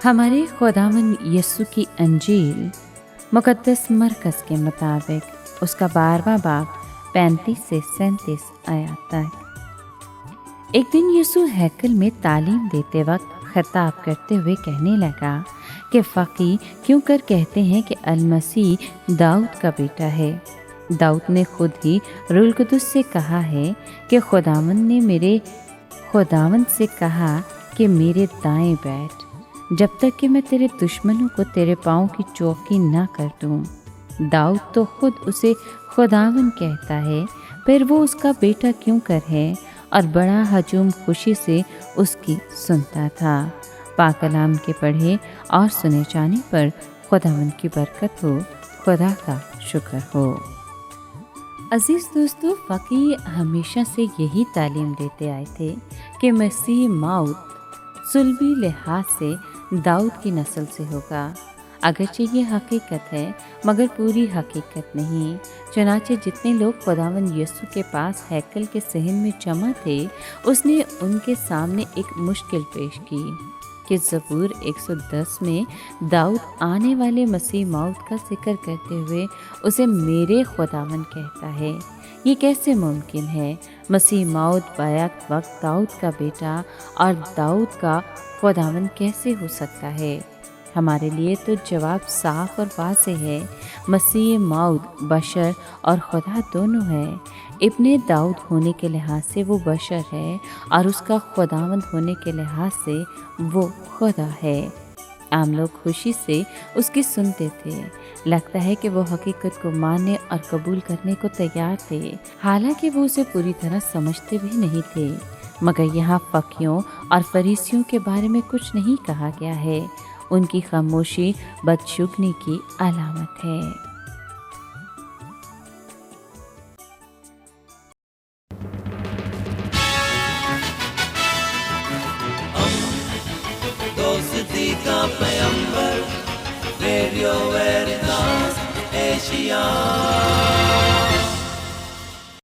हमारे खुदावन यीशु की अंजील मुक़द्दस मरकज़ के मुताबिक उसका 12वां बाब 35 से 37 आयत तक। एक दिन यीशु हैकल में तालीम देते वक्त खिताब करते हुए कहने लगा कि फ़क़ी क्यों कर कहते हैं कि अल-मसीह दाऊद का बेटा है। दाऊद ने खुद ही रूहुल कुद्दुस से कहा है कि खुदावंद ने मेरे खुदावंद से कहा कि मेरे दाएं बैठ जब तक कि मैं तेरे दुश्मनों को तेरे पाँव की चौकी ना कर दूँ। दाऊद तो खुद उसे खुदावंद कहता है, फिर वो उसका बेटा क्यों कर है और बड़ा हजूम खुशी से उसकी सुनता था। पाक कलाम के पढ़े और सुने जाने पर खुदावंद की बरकत हो, खुदा का शुक्र हो। अजीज़ दोस्तों, फ़क़ी हमेशा से यही तालीम देते आए थे कि मसीह मौत सुलभी लिहाज से दाऊद की नस्ल से होगा। अगरचे ये हकीकत है मगर पूरी हकीकत नहीं। चनाचे जितने लोग खुदावंद यीशु के पास हैकल के सहन में जमा थे, उसने उनके सामने एक मुश्किल पेश की कि ज़बूर 110 में दाऊद आने वाले मसीह मौत का जिक्र करते हुए उसे मेरे खुदावंद कहता है। ये कैसे मुमकिन है? मसीह मौत बैक वक्त दाऊद का बेटा और दाऊद का खुदावंद कैसे हो सकता है? हमारे लिए तो जवाब साफ और वाज़ेह है। मसीह मौत बशर और खुदा दोनों है। इब्ने दाऊद होने के लिहाज से वो बशर है और उसका खुदावंद होने के लिहाज से वो खुदा है। आम लोग खुशी से उसकी सुनते थे। लगता है कि वो हकीकत को मानने और कबूल करने को तैयार थे, हालांकि वो उसे पूरी तरह समझते भी नहीं थे। मगर यहाँ फ़क़ियों और फरीसियों के बारे में कुछ नहीं कहा गया है। उनकी खामोशी बदशुगनी की अलामत है। दोस्ती का पैगंबर रेडियो वेरितास एशिया।